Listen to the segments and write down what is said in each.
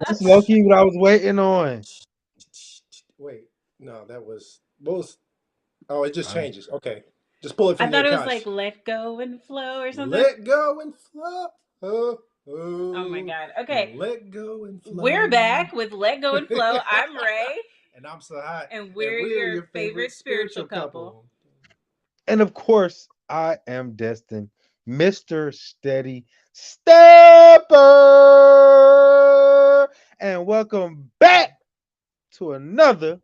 That's low-key what I was waiting on. Wait, no, that was what was. Oh, it just Uh, changes. Okay, just pull it I from the thought it was like Akash. let go and flow or something. Let go and flow. Oh, Oh my oh, God. Okay. let go and We're flow. back with Let Go and Flow. I'm Ray, And I'm Sahat, and and we're we're your your favorite favorite spiritual spiritual couple. couple. and of course, I am Destin, Mr. Steady Stepper. And welcome back to another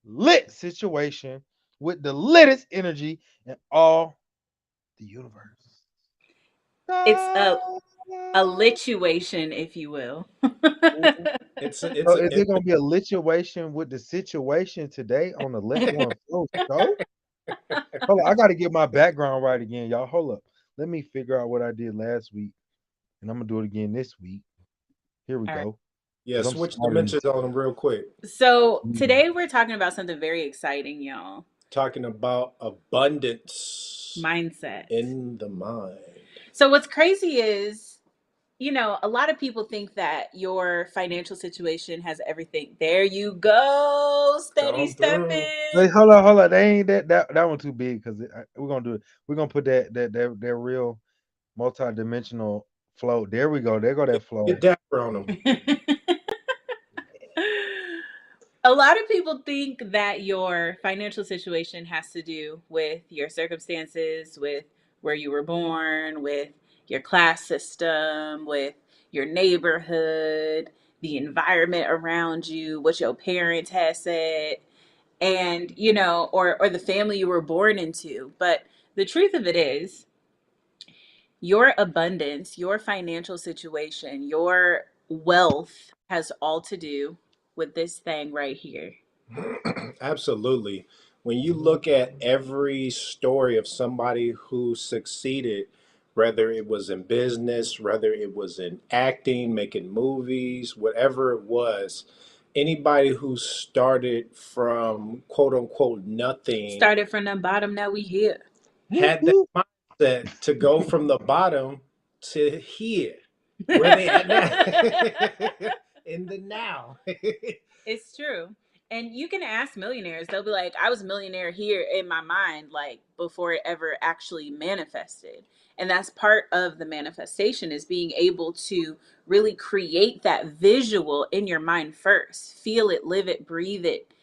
lit situation with the littest energy in all the universe. It's So a lituation, if you will. is it gonna be a lituation with the situation today on the Let Go and Flow show? Hold on, I gotta get my background right again, y'all. Hold up. Let me figure out what I did last week, and I'm gonna do it again this week. Here we All right. go. Yeah, Cause I'm switch smarter than dimensions on them real quick. So mm, today we're talking about something very exciting, y'all. Talking about abundance Mindset. in the mind. So what's crazy is, a lot of people think that your financial situation has everything. There you go, steady Come through. wait, stepping. hold on. They ain't that one too big because we're gonna do it. We're gonna put that real multi-dimensional flow. There we go. There go that Get flow. dapper on them. A lot of people think that your financial situation has to do with your circumstances, with where you were born, with your class system, with your neighborhood, the environment around you, what your parents had said, and or the family you were born into. But the truth of it is, your abundance, your financial situation, your wealth has all to do with this thing right here. Absolutely. When you look at every story of somebody who succeeded, whether it was in business, whether it was in acting, making movies, whatever it was, anybody who started from quote unquote nothing Started from the bottom, now we here. Whoop, had that whoop. mindset to go from the bottom to here, where they at now, in the now. It's true. And you can ask millionaires, they'll be like, I was a millionaire here in my mind, like before it ever actually manifested. And that's part of the manifestation, is being able to really create that visual in your mind first. Feel it, live it, breathe it,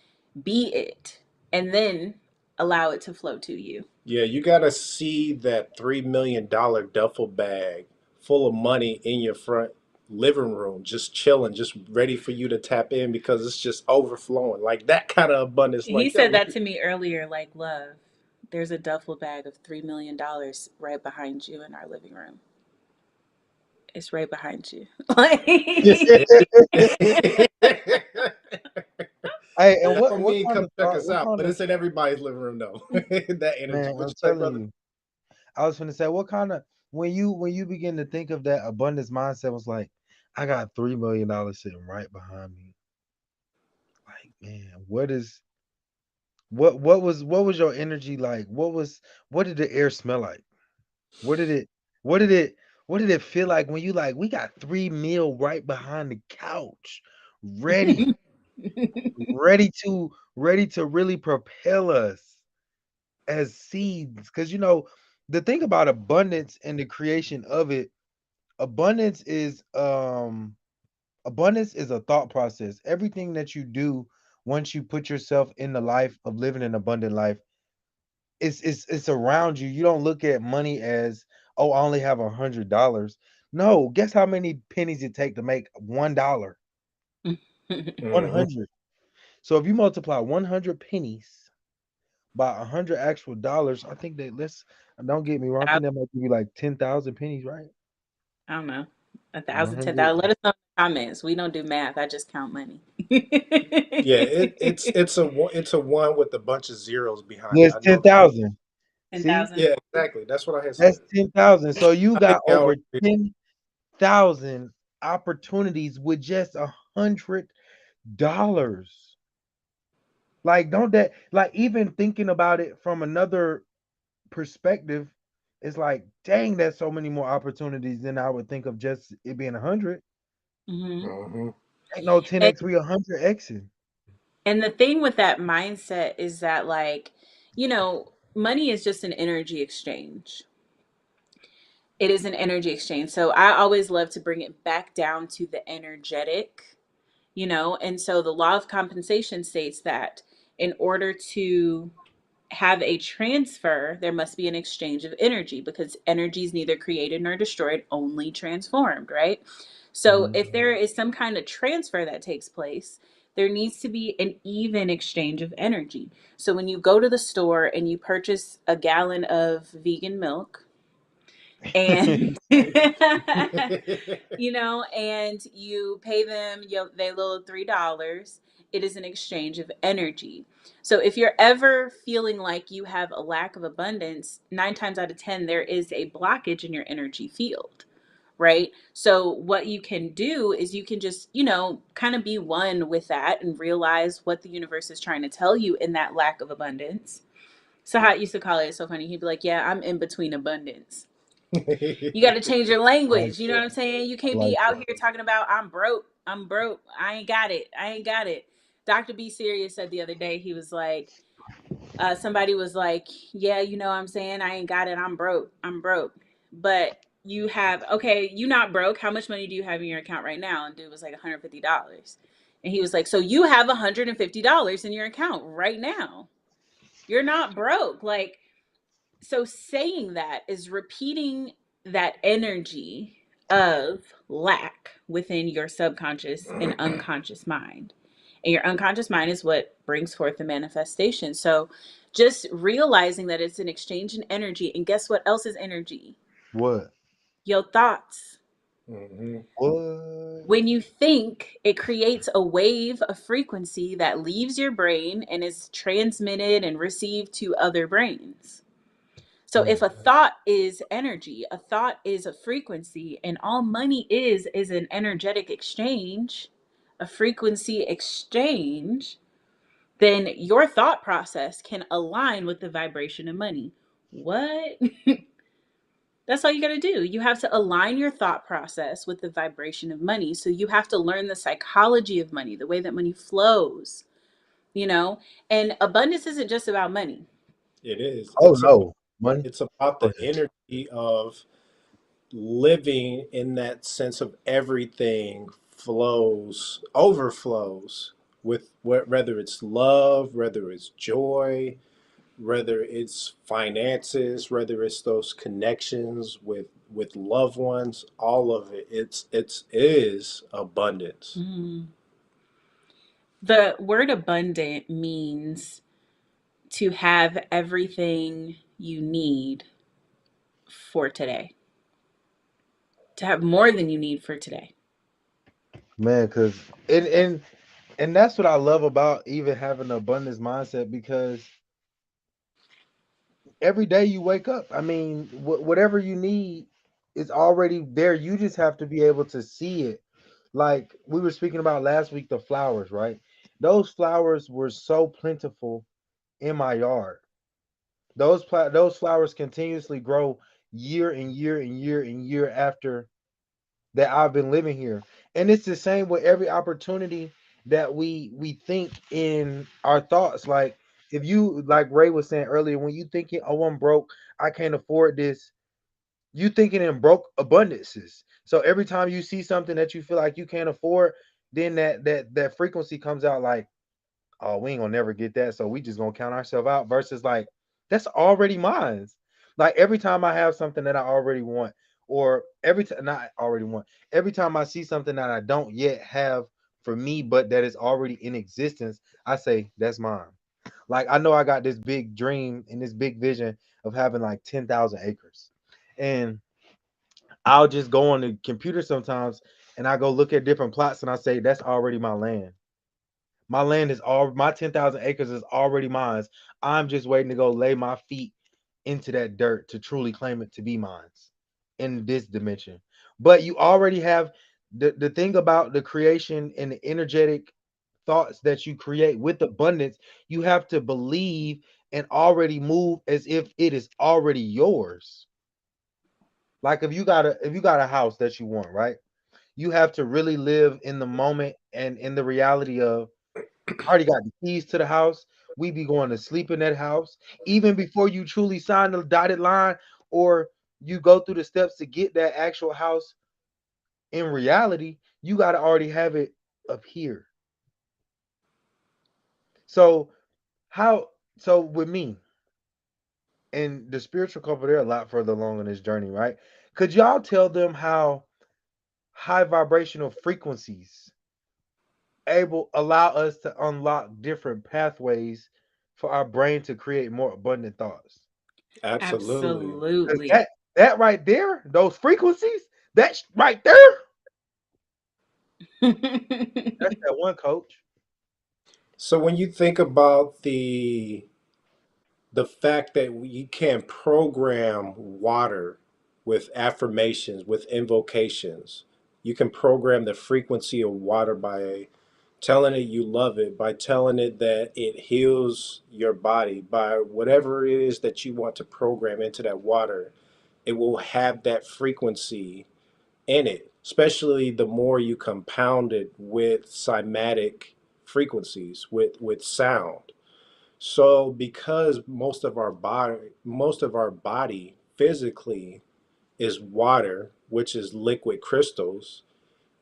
be it, and then allow it to flow to you. Yeah, you got to see that $3 million duffel bag full of money in your front living room, just chilling, just ready for you to tap in because it's just overflowing. Like that kind of abundance, He like that. said that to me earlier, like, love, there's a duffel bag of $3 million right behind you in our living room. It's right behind you. Like, Hey, and That what don't mean kind come of check thought? us What out, kind but of it's in everybody's living room though. That energy. man? What I'm you say, telling brother? you. I was gonna say, what kind of when you begin to think of that abundance mindset was like, I got $3 million sitting right behind me. Like, man, what was your energy like? What did the air smell like? What did it what did it what did it feel like when you like we got 3 mil right behind the couch, ready, ready to really propel us as seeds? Because the thing about abundance and the creation of it, abundance is abundance is a thought process. Everything that you do once you put yourself in the life of living an abundant life, it's around you. You don't look at money as, oh, I only have $100. No, guess how many pennies it take to make $1? Hmm. 100. So if you multiply 100 pennies by 100 actual dollars, I think that don't get me wrong. I I think that might be like 10,000 pennies, right? don't know. 1,000, 100. 10,000. Let us know in the comments. We don't do math. I just count money. Yeah, it's a one with a bunch of zeros behind it. Yes, I know that. 10,000. See, 10,000. Yeah, exactly. That's what I had that's said. 10,000. So you I got think y'all over 10,000 opportunities with just $100. Like, don't that like even thinking about it from another perspective, it's like, dang, that's so many more opportunities than I would think of just it being 100. Hmm. hmm Ain't no And 10x, we 100x. and the thing with that mindset is that, like, money is just an energy exchange. It is an energy exchange. So I always love to bring it back down to the energetic, and so the law of compensation states that in order to have a transfer, there must be an exchange of energy, because energy is neither created nor destroyed, only transformed, right? So Mhm. if there is some kind of transfer that takes place, there needs to be an even exchange of energy. So when you go to the store and you purchase a gallon of vegan milk, and and you pay them they little $3, it is an exchange of energy. So if you're ever feeling like you have a lack of abundance, 9 times out of 10 there is a blockage in your energy field, right? So what you can do is you can just kind of be one with that and realize what the universe is trying to tell you in that lack of abundance. Sahat used to call it, it's so funny, he'd be like, yeah, I'm in between abundance. You got to change your I like language. You know what that. I'm saying? You I can't be like out that. here talking about I'm broke. I'm broke. I ain't got it. I ain't got it. Dr. B Serious said the other day, he was like, somebody was like, yeah, what I'm saying, I ain't got it. I'm broke. I'm broke. But you have, okay, you not broke. How much money do you have in your account right now? And dude was like $150. And he was like, so you have $150 in your account right now. You're not broke. Like, so saying that is repeating that energy of lack within your subconscious and unconscious mind. And your unconscious mind is what brings forth the manifestation. So just realizing that it's an exchange in energy. And guess what else is energy? What? Your thoughts. Mhm. What? When you think, it creates a wave of frequency that leaves your brain and is transmitted and received to other brains. So if Mm. a thought is energy, a thought is a frequency, and all money is an energetic exchange, a frequency exchange, then your thought process can align with the vibration of money. What? That's all you got to do. You have to align your thought process with the vibration of money. So you have to learn the psychology of money, the way that money flows, you know? And abundance isn't just about money. It is. Oh no, money. It's about Go the ahead. energy of living in that sense of everything flows, overflows with whether it's love, whether it's joy, whether it's finances, whether it's those connections with loved ones, all of it. It's is abundance. Mm. The word abundant means to have everything you need for today, to have more than you need for today. Man, cause and that's what I love about even having an abundance mindset, because every day you wake up, I mean, whatever you need is already there. You just have to be able to see it. Like we were speaking about last week, the flowers, right? Those flowers were so plentiful in my yard. Those flowers continuously grow year and year and year and year after that I've been living here. And it's the same with every opportunity that we think in our thoughts. Like if you, like Ray was saying earlier, when you thinking, oh, I'm broke, I can't afford this, you thinking in broke abundances. So every time you see something that you feel like you can't afford, then that frequency comes out like, oh, we ain't gonna never get that, so we just gonna count ourselves out. Versus like, that's already mine. Like every time I have something that I already want, or every time not already want, every time I see something that I don't yet have for me, but that is already in existence, I say that's mine. Like I know I got this big dream and this big vision of having like 10,000 acres, and I'll just go on the computer sometimes and I go look at different plots and I say that's already my land. My land is all, my 10,000 acres is already mine. I'm just waiting to go lay my feet into that dirt to truly claim it to be mine in this dimension. But you already have the thing about the creation and the energetic thoughts that you create with abundance, you have to believe and already move as if it is already yours. Like if you got a house that you want, right? You have to really live in the moment and in the reality of, I already got the keys to the house. We be going to sleep in that house. Even before you truly sign the dotted line or you go through the steps to get that actual house, in reality, you got to already have it up here. So, how, so with me and the spiritual couple, they're a lot further along in this journey, right? Could y'all tell them how high vibrational frequencies able allow us to unlock different pathways for our brain to create more abundant thoughts? Absolutely. Because Absolutely. that right there, those frequencies, that's right there. That's that one, coach. So when you think about the fact that you can program water with affirmations, with invocations, you can program the frequency of water by telling it you love it, by telling it that it heals your body, by whatever it is that you want to program into that water, it will have that frequency in it, especially the more you compound it with cymatic frequencies, with sound. So because most of our body physically is water, which is liquid crystals,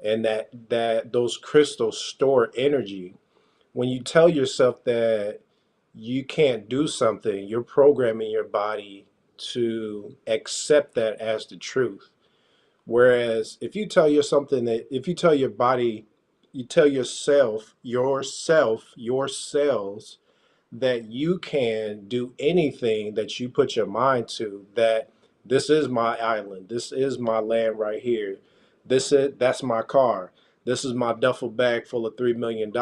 and that those crystals store energy. When you tell yourself that you can't do something, you're programming your body to accept that as the truth. Whereas if you tell your body, you tell your cells that you can do anything that you put your mind to, that this is my island, this is my land right here, that's my car, this is my duffel bag full of $3 million,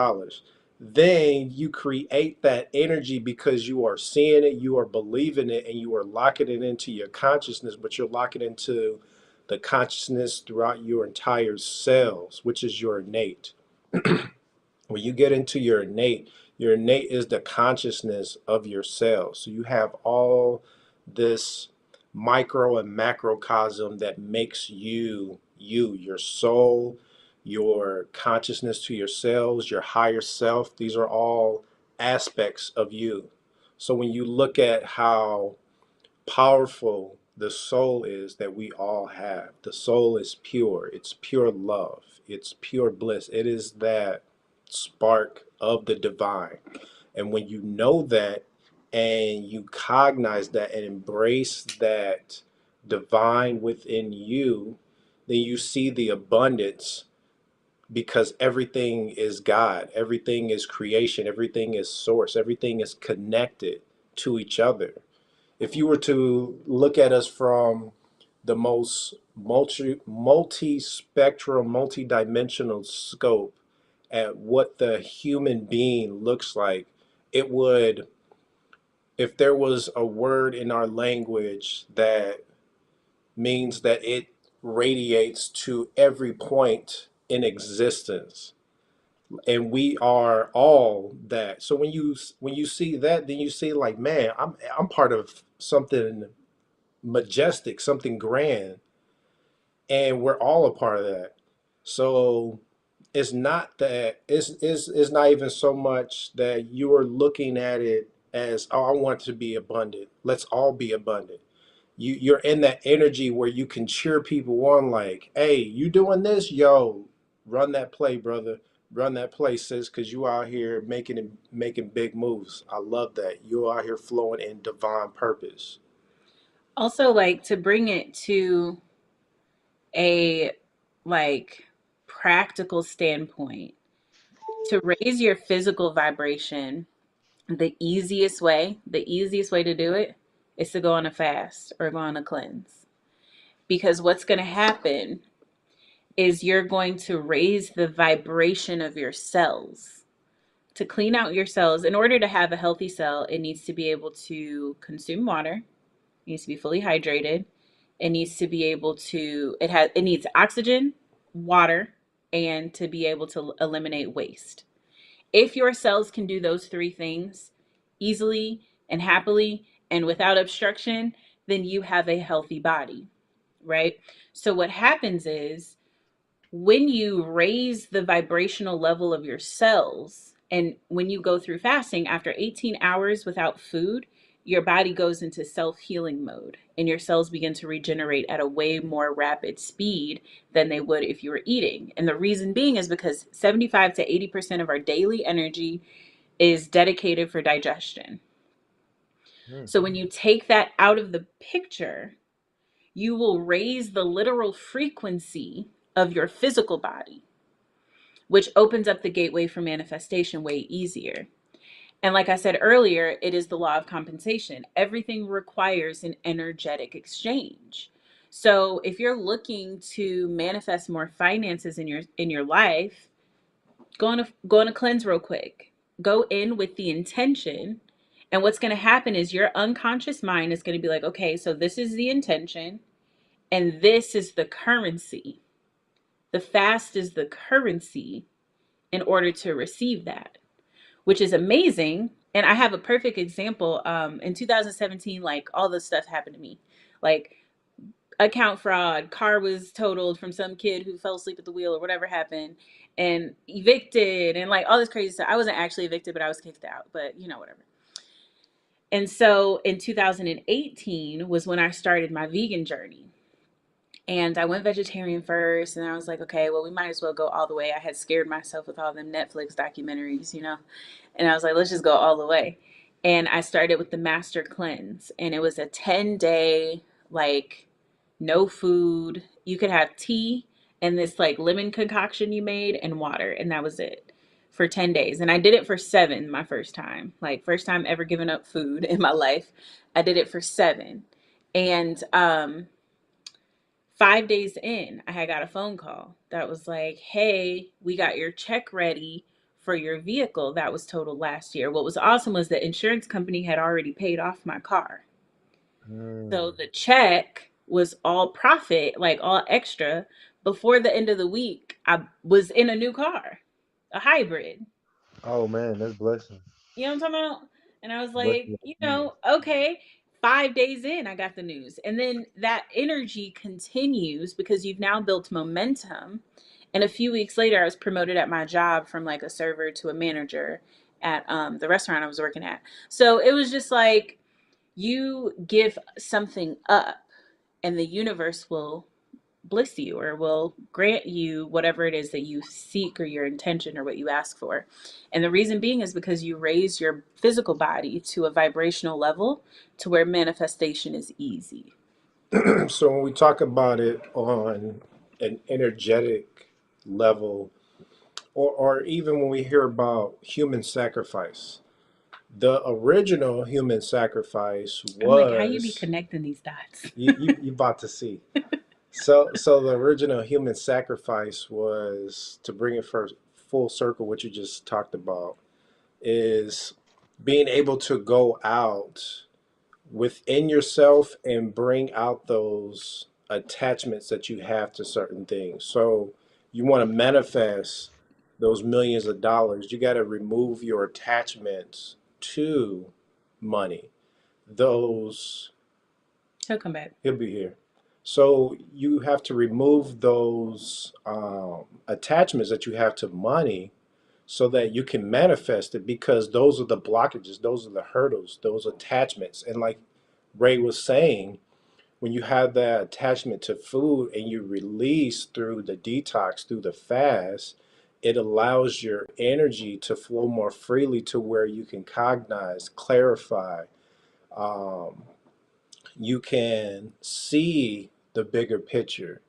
then you create that energy because you are seeing it, you are believing it, and you are locking it into your consciousness, but you're locking into the consciousness throughout your entire cells, which is your innate. When you get into your innate is the consciousness of your cells. So you have all this micro and macrocosm that makes you, your soul, your consciousness to your cells, your higher self. These are all aspects of you. So when you look at how powerful the soul is that we all have, the soul is pure, it's pure love, it's pure bliss, it is that spark of the divine. And when you know that and you cognize that and embrace that divine within you, then you see the abundance, because everything is God, everything is creation, everything is source, everything is connected to each other. If you were to look at us from the most multi-spectral, multi-dimensional scope at what the human being looks like, it would, if there was a word in our language that means that it radiates to every point in existence, and we are all that. So when you see that, then you see like, man, I'm part of something majestic, something grand, and we're all a part of that. So it's not even so much that you are looking at it as, oh, I want to be abundant. Let's all be abundant. You're in that energy where you can cheer people on, like, hey, you doing this, yo, run that play, brother. Run that play, sis, because you out here making big moves. I love that. You out here flowing in divine purpose. Also, like to bring it to a like practical standpoint, to raise your physical vibration, the easiest way to do it is to go on a fast or go on a cleanse. Because what's going to happen is you're going to raise the vibration of your cells. To clean out your cells, in order to have a healthy cell, it needs to be able to consume water, it needs to be fully hydrated, it needs to be able to, it needs oxygen, water, and to be able to eliminate waste. If your cells can do those three things easily and happily and without obstruction, then you have a healthy body, right? So what happens is when you raise the vibrational level of your cells, and when you go through fasting after 18 hours without food, your body goes into self-healing mode and your cells begin to regenerate at a way more rapid speed than they would if you were eating. And the reason being is because 75 to 80% of our daily energy is dedicated for digestion. So when you take that out of the picture, you will raise the literal frequency of your physical body, which opens up the gateway for manifestation way easier. And like I said earlier, it is the law of compensation. Everything requires an energetic exchange. So if you're looking to manifest more finances in your life, go on a cleanse real quick. Go in with the intention. And what's going to happen is your unconscious mind is going to be like, okay, so this is the intention and this is the currency. The fast is the currency in order to receive that, which is amazing. And I have a perfect example. In 2017, like all this stuff happened to me, like account fraud, car was totaled from some kid who fell asleep at the wheel or whatever happened, and evicted, and like all this crazy stuff. I wasn't actually evicted, but I was kicked out, but you know, whatever. And so in 2018 was when I started my vegan journey. And I went vegetarian first, and I was like, okay, well, we might as well go all the way. I had scared myself with all them Netflix documentaries, you know, and I was like, let's just go all the way. And I started with the Master Cleanse, and it was a 10-day, like, no food. You could have tea and this like lemon concoction you made and water, and that was it for 10 days. And I did it for 7 my first time, like, first time ever giving up food in my life. I did it for 7. And 5 days in, I had got a phone call that was like, hey, we got your check ready for your vehicle that was totaled last year. What was awesome was the insurance company had already paid off my car. So the check was all profit, like all extra. Before the end of the week, I was in a new car, a hybrid. Oh man, that's blessing. You know what I'm talking about? And I was like, Blessing. you know, okay, 5 days in, I got the news. And then that energy continues because you've now built momentum. And a few weeks later, I was promoted at my job from like a server to a manager at the restaurant I was working at. So it was just like, you give something up and the universe will bliss you or will grant you whatever it is that you seek or your intention or what you ask for. And the reason being is because you raise your physical body to a vibrational level to where manifestation is easy. So when we talk about it on an energetic level, or even when we hear about human sacrifice, the original human sacrifice I'm like, how you be was connecting these dots? you about to see. So the original human sacrifice was, to bring it first full circle, what you just talked about, is being able to go out within yourself and bring out those attachments that you have to certain things. So you want to manifest those millions of dollars, you got to remove your attachments to money. Those, He'll come back. he'll be here. So you have to remove those attachments that you have to money so that you can manifest it, because those are the blockages, those are the hurdles, those attachments. And like Ray was saying, when you have that attachment to food and you release through the detox, through the fast, it allows your energy to flow more freely to where you can cognize, clarify, um, you can see the bigger picture,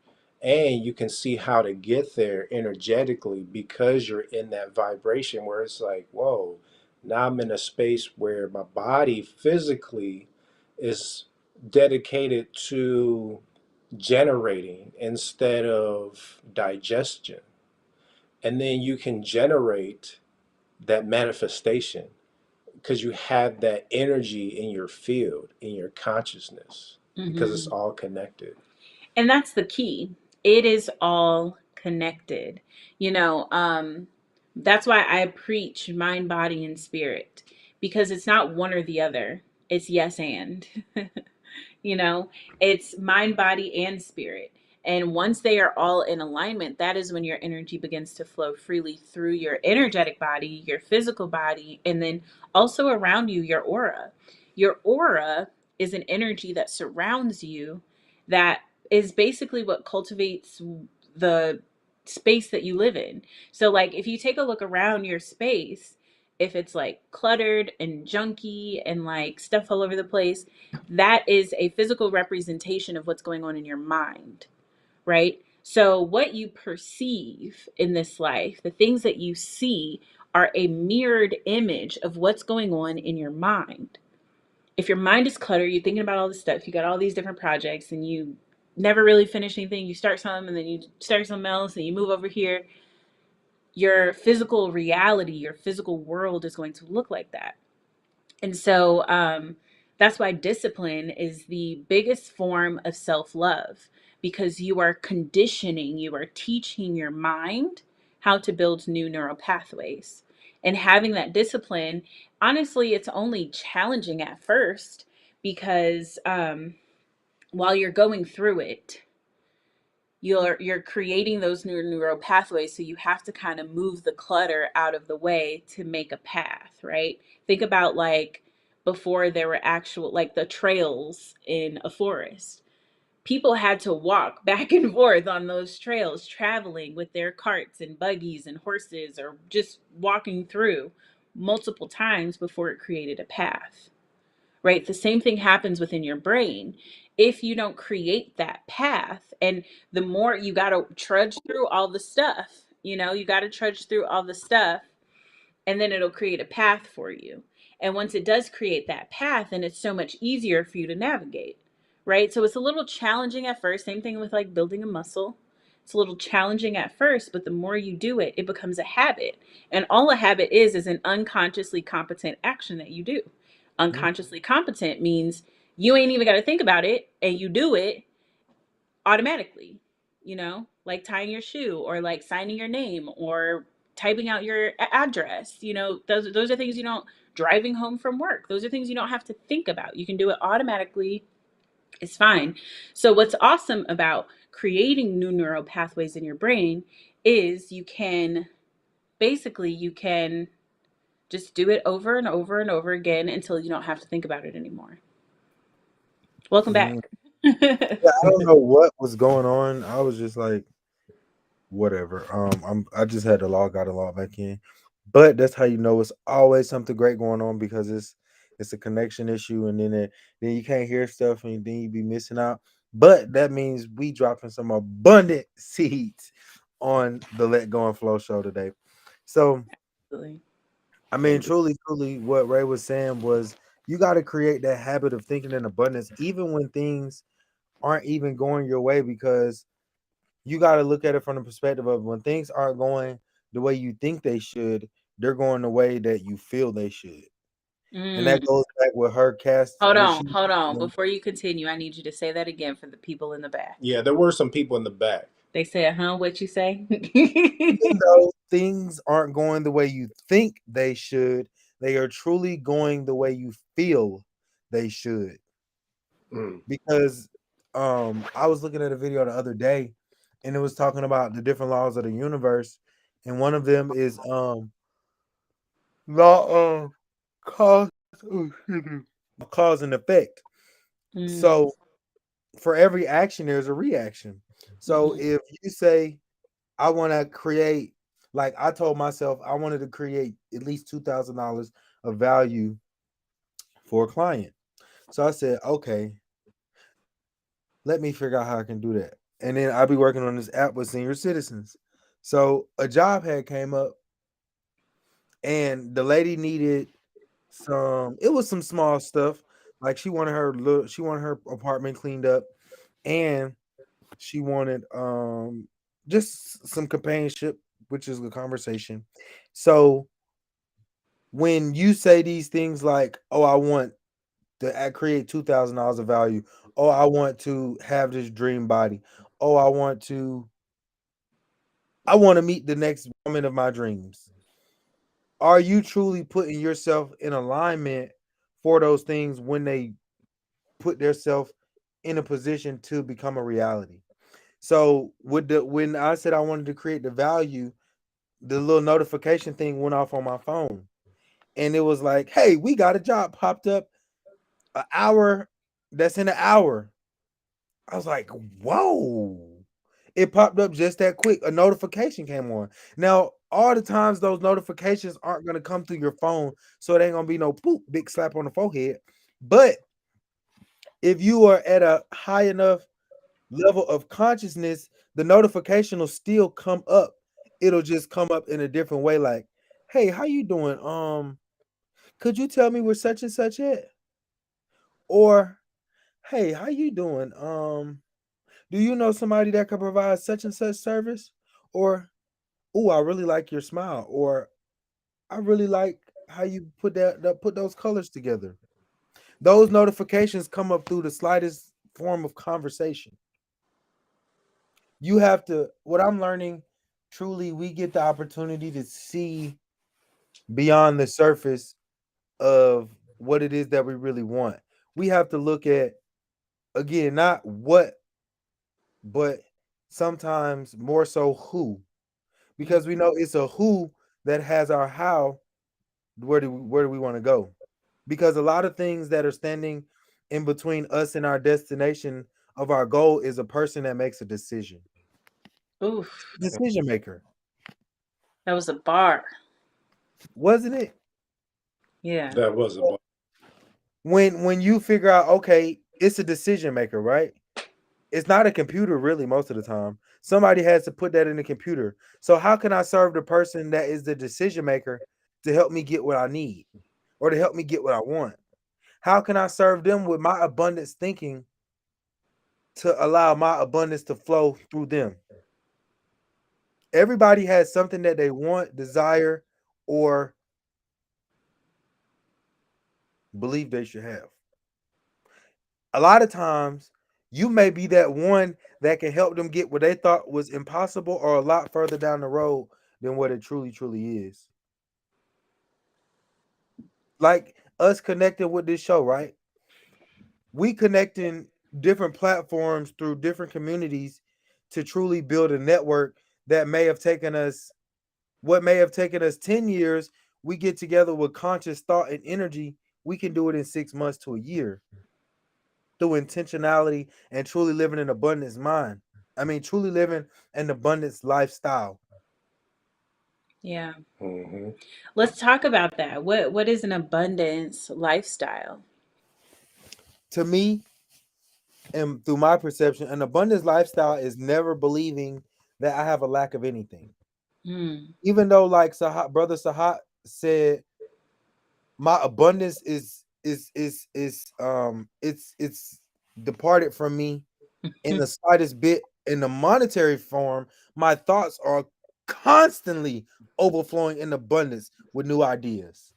and you can see how to get there energetically because you're in that vibration where it's like, whoa, now I'm in a space where my body physically is dedicated to generating instead of digestion. And then you can generate that manifestation because you have that energy in your field, in your consciousness, because it's all connected. And that's the key. It is all connected. You know, that's why I preach mind, body, and spirit, because it's not one or the other. It's yes and. You know, it's mind, body, and spirit. And once they are all in alignment, that is when your energy begins to flow freely through your energetic body, your physical body, and then also around you, your aura. Your aura is an energy that surrounds you that is basically what cultivates the space that you live in. So, like, if you take a look around your space, if it's like cluttered and junky and like stuff all over the place, that is a physical representation of what's going on in your mind, right? So, what you perceive in this life, the things that you see, are a mirrored image of what's going on in your mind. If your mind is cluttered, you're thinking about all this stuff, you got all these different projects, and you never really finish anything, you start some and then you start something else and you move over here, your physical reality, your physical world is going to look like that. And so that's why discipline is the biggest form of self love, because you are conditioning, you are teaching your mind how to build new neural pathways. And having that discipline, honestly, it's only challenging at first because while you're going through it, you're creating those new neural pathways, so you have to kind of move the clutter out of the way to make a path, right? Think about, like, before there were actual, like, the trails in a forest, people had to walk back and forth on those trails, traveling with their carts and buggies and horses, or just walking through multiple times before it created a path, right? The same thing happens within your brain. If you don't create that path, and the more you got to trudge through all the stuff, you got to trudge through all the stuff, and then it'll create a path for you. And once it does create that path, then it's so much easier for you to navigate, right? So it's a little challenging at first. Same thing with like building a muscle. It's a little challenging at first, but the more you do it, it becomes a habit. And all a habit is an unconsciously competent action that you do. Unconsciously competent means you ain't even got to think about it, and you do it automatically, like tying your shoe, or like signing your name, or typing out your address. Those are things you don't, driving home from work. Those are things you don't have to think about. You can do it automatically. It's fine. So what's awesome about creating new neural pathways in your brain is you can just do it over and over and over again until you don't have to think about it anymore. Welcome back. Yeah, I don't know what was going on. I was just like, whatever. I just had to log out and log back in. But that's how you know it's always something great going on, because it's a connection issue, and then you can't hear stuff, and then you be missing out. But that means we dropping some abundant seeds on the Let Go and Flow show today. So Absolutely. I mean, truly, what Ray was saying was you got to create that habit of thinking in abundance, even when things aren't even going your way, because you got to look at it from the perspective of when things aren't going the way you think they should, they're going the way that you feel they should. And that goes back with her cast, what she, Hold on. Before you continue, I need you to say that again for the people in the back. Yeah, there were some people in the back. They said, huh? What you say? even though things aren't going the way you think they should, they are truly going the way you feel they should. Because I was looking at a video the other day, and it was talking about the different laws of the universe, and one of them is law of cause, cause and effect. So for every action there's a reaction. So if you say, I want to create, like I told myself I wanted to create at least $2,000 of value for a client. So I said, okay, let me figure out how I can do that. And then I'll be working on this app with senior citizens. So a job had came up, and the lady needed it was some small stuff. Like she wanted her apartment cleaned up, and she wanted just some companionship, which is a conversation. So when you say these things like, oh, I want to create $2,000 of value, oh, I want to have this dream body, oh, I want to meet the next woman of my dreams. Are you truly putting yourself in alignment for those things when they put themselves in a position to become a reality? So when I said I wanted to create the value, the little notification thing went off on my phone, and it was like, "Hey, we got a job popped up an hour. That's in an hour." I was like, "Whoa!" It popped up just that quick. A notification came on. Now, all the times those notifications aren't gonna come through your phone, so it ain't gonna be no poop, big slap on the forehead. But if you are at a high enough level of consciousness, the notification will still come up. It'll just come up in a different way, like, "Hey, how you doing? Could you tell me where such and such at?" Or, "Hey, how you doing? Do you know somebody that could provide such and such service?" Or, "Oh, I really like your smile," or, "I really like how you put those colors together." Those notifications come up through the slightest form of conversation. You have to what I'm learning, truly, we get the opportunity to see beyond the surface of what it is that we really want. We have to look at, again, not what, but sometimes more so who, because we know it's a who that has our how. Where do we want to go? Because a lot of things that are standing in between us and our destination of our goal is a person that makes a decision. Oof, Decision maker, that was a bar. wasn't it? Yeah. That was a When you figure out, okay, it's a decision maker, right? It's not a computer really most of the time. Somebody has to put that in the computer. So how can I serve the person that is the decision maker to help me get what I need or to help me get what I want? How can I serve them with my abundance thinking to allow my abundance to flow through them? Everybody has something that they want, desire, or believe they should have. A lot of times, you may be that one that can help them get what they thought was impossible or a lot further down the road than what it truly, truly is. Like us connected with this show, right? We connecting different platforms through different communities to truly build a network that may have taken us what may have taken us 10 years. We get together with conscious thought and energy. We can do it in 6 months to a year through intentionality and truly living an abundance mind. I mean, truly living an abundance lifestyle. Yeah. hmm Let's talk about that. What is an abundance lifestyle? To me, and through my perception, an abundance lifestyle is never believing that I have a lack of anything. Hmm. Even though, like Sahat, brother Sahat said, my abundance it's departed from me in the slightest bit in the monetary form. My thoughts are constantly overflowing in abundance with new ideas.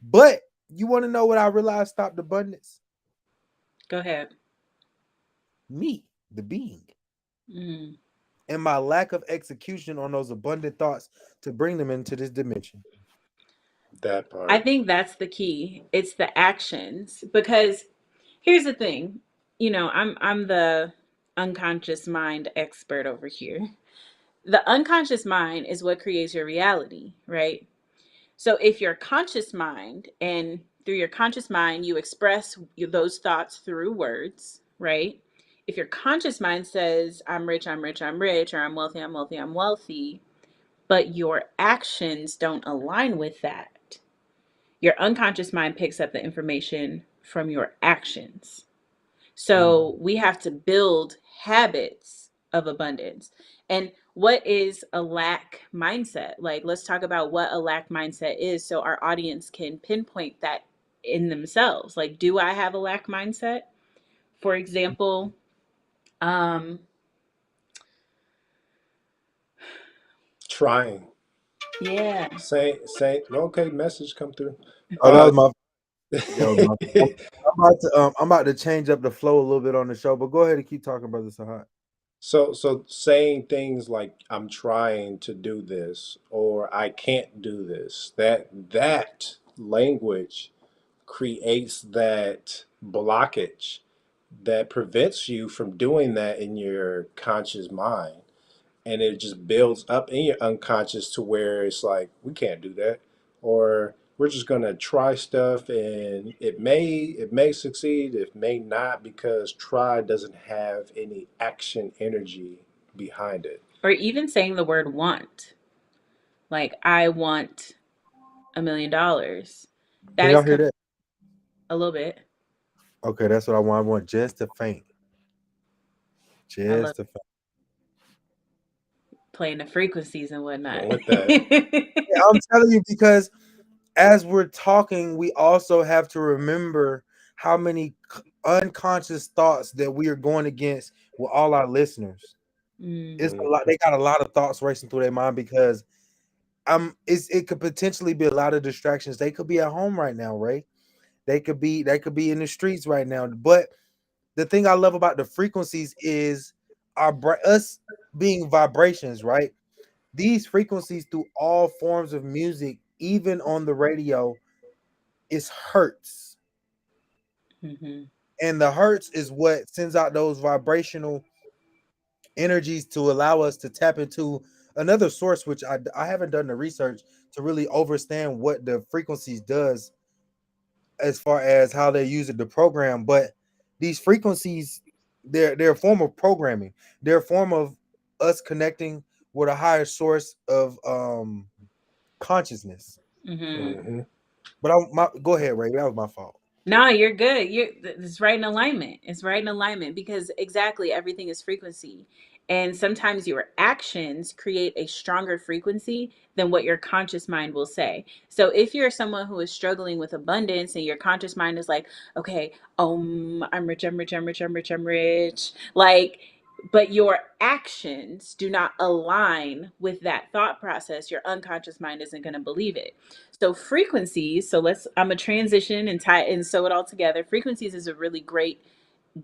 But you want to know what I realized stopped abundance? Go ahead. Me, the being, Mm. and my lack of execution on those abundant thoughts to bring them into this dimension. That I part. think that's the key. It's the actions because here's the thing. I'm the unconscious mind expert over here. The unconscious mind is what creates your reality, right? So if your conscious mind, and through your conscious mind you express those thoughts through words, right? If your conscious mind says I'm rich, I'm rich, I'm rich, or I'm wealthy, I'm wealthy, I'm wealthy, but your actions don't align with that, your unconscious mind picks up the information from your actions. So we have to build habits of abundance. And what is a lack mindset? Like, let's talk about what a lack mindset is so our audience can pinpoint that in themselves. Like, do I have a lack mindset? For example, um, Trying. yeah. Say. Okay, message come through. Oh, that Uh, was my that was my I'm about to change up the flow a little bit on the show, but go ahead and keep talking, brother Sahat. so saying things like I'm trying to do this or I can't do this. That language creates that blockage that prevents you from doing that in your conscious mind. And it just builds up in your unconscious to where it's like, we can't do that. Or we're just gonna try stuff and it may succeed, it may not, because try doesn't have any action energy behind it. Or even saying the word want. Like, I want $1 million. Can That y'all is hear that? a little bit. Okay, that's what I want. I want just to faint. I love Just to faint. playing the frequencies and whatnot. Going with that. Yeah, I'm telling you, because as we're talking, we also have to remember how many unconscious thoughts that we are going against with all our listeners. Mm, It's a lot. They got a lot of thoughts racing through their mind because it could potentially be a lot of distractions. They could be at home right now, right? They could be in the streets right now. But the thing I love about the frequencies is us being vibrations, right? These frequencies through all forms of music, even on the radio, is hertz. hmm And the hertz is what sends out those vibrational energies to allow us to tap into another source, which I haven't done the research to really understand what the frequencies does as far as how they use it to program. But these frequencies, they're a form of programming. They're a form of us connecting with a higher source of consciousness. hmm Mm-hmm. But go ahead, Ray. That was my fault. No, you're good. It's right in alignment. It's right in alignment because exactly everything is frequency. And sometimes your actions create a stronger frequency than what your conscious mind will say. So if you're someone who is struggling with abundance and your conscious mind is like, okay, I'm rich, I'm rich, I'm rich, I'm rich, I'm rich. Like, but your actions do not align with that thought process, your unconscious mind isn't going to believe it. So frequencies, I'm a transition and tie and sew it all together. Frequencies is a really great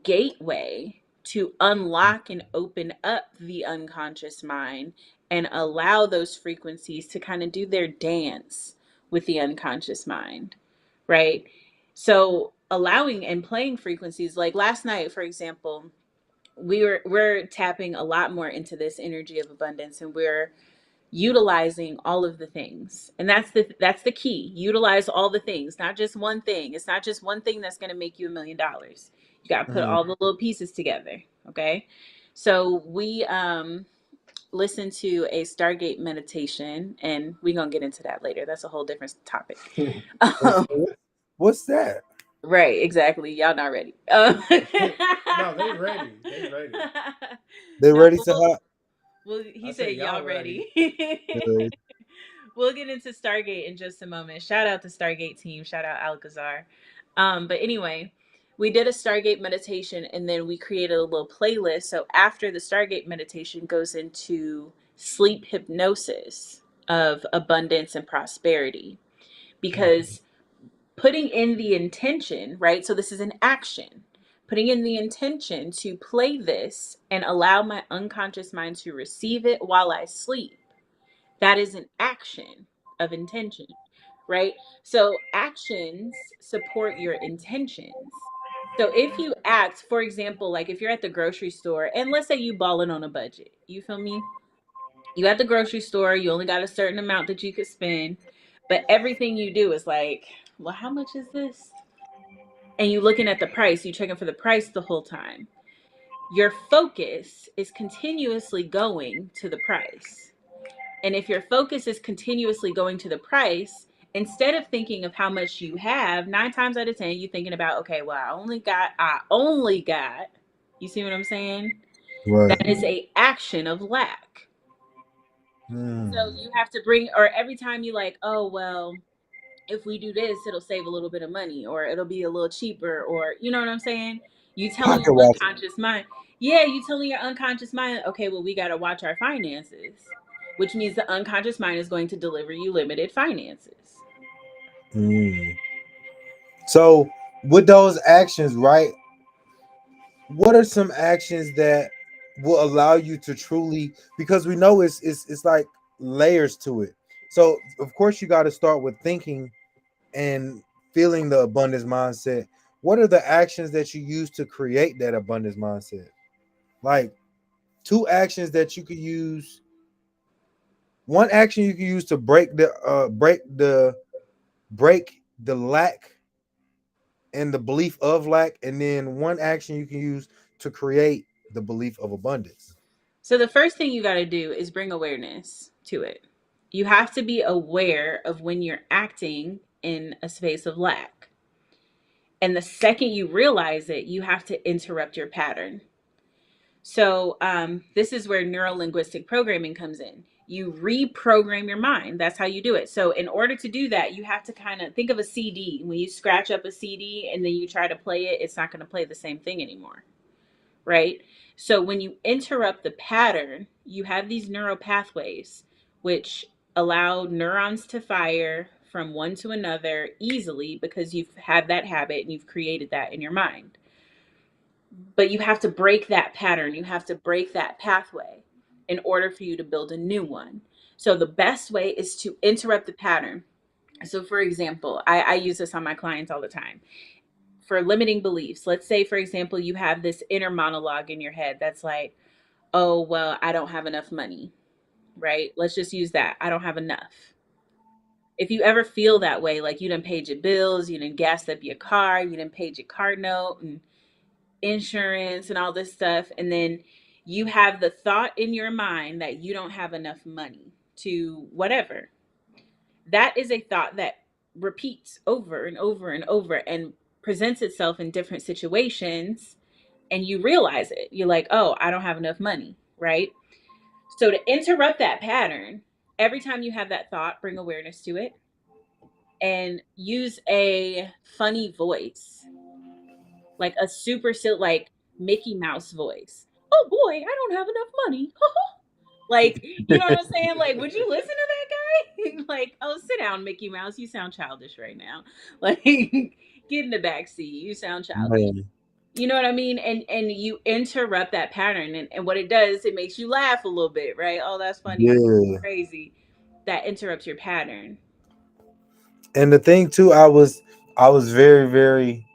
gateway to unlock and open up the unconscious mind and allow those frequencies to kind of do their dance with the unconscious mind, right? So allowing and playing frequencies, like last night, for example, we're tapping a lot more into this energy of abundance, and we're utilizing all of the things. And that's the key. Utilize all the things, not just one thing. It's not just one thing that's going to make you $1 million. You got to put Mhm. all the little pieces together. Okay. So we listen to a Stargate meditation, and we're going to get into that later. That's a whole different topic. What's Um, what's that? right, exactly. Y'all not ready. No, they ready. They ready. They No, ready to well, have? well, I he say said y'all y'all ready. ready. They We'll get into Stargate in just a moment. Shout out to Stargate team. Shout out Alcazar. But anyway, we did a Stargate meditation and then we created a little playlist. So after the Stargate meditation goes into sleep hypnosis of abundance and prosperity. Because putting in the intention, right? So this is an action. Putting in the intention to play this and allow my unconscious mind to receive it while I sleep, that is an action of intention, right? So actions support your intentions. So if you act, for example, like if you're at the grocery store and let's say you balling on a budget, you feel me? You at the grocery store, you only got a certain amount that you could spend, but everything you do is like, well, how much is this? And you looking at the price, you checking for the price the whole time. Your focus is continuously going to the price. And if your focus is continuously going to the price, instead of thinking of how much you have, 9 times out of 10, you're thinking about, okay, well, I only got, you see what I'm saying? right. That is a action of lack. Hmm. So you have to bring, or every time you like, oh, well, if we do this, it'll save a little bit of money or it'll be a little cheaper or, you know what I'm saying? You telling Pocket your watch. unconscious mind, yeah, you telling your unconscious mind, okay, well, we got to watch our finances, which means the unconscious mind is going to deliver you limited finances. Hmm. So with those actions, right? What are some actions that will allow you to truly, because we know it's like layers to it. So of course you got to start with thinking and feeling the abundance mindset. what are the actions that you use to create that abundance mindset? Like two actions that you could use. One action you can use to break the lack and the belief of lack, and then one action you can use to create the belief of abundance. So the first thing you got to do is bring awareness to it. You have to be aware of when you're acting in a space of lack. And the second you realize it, you have to interrupt your pattern. So this is where neuro-linguistic programming comes in. You reprogram your mind. That's how you do it. So in order to do that, you have to kind of think of a CD. When you scratch up a CD and then you try to play it, it's not going to play the same thing anymore, right? So when you interrupt the pattern, you have these neural pathways which allow neurons to fire from one to another easily because you've had that habit and you've created that in your mind. But you have to break that pattern. You have to break that pathway in order for you to build a new one. So the best way is to interrupt the pattern. So for example, I use this on my clients all the time. For limiting beliefs, let's say, for example, you have this inner monologue in your head that's like, oh, well, I don't have enough money, right? Let's just use that. I don't have enough. If you ever feel that way, like you done paid your bills, you done gassed up your car, you done paid your car note and insurance and all this stuff, and then you have the thought in your mind that you don't have enough money to whatever, that is a thought that repeats over and over and over and presents itself in different situations, and you realize it. You're like, oh, I don't have enough money, right? So to interrupt that pattern, every time you have that thought, bring awareness to it and use a funny voice, like a super silly, like Mickey Mouse voice. Oh boy, I don't have enough money. Like, you know what I'm saying? Like, would you listen to that guy? Like, oh, sit down, Mickey Mouse. You sound childish right now. Like, get in the back seat. You sound childish. Man. You know what I mean? And you interrupt that pattern, and what it does, it makes you laugh a little bit, right? Oh, that's funny. That's Yeah. crazy. That interrupts your pattern. And the thing too, I was very, very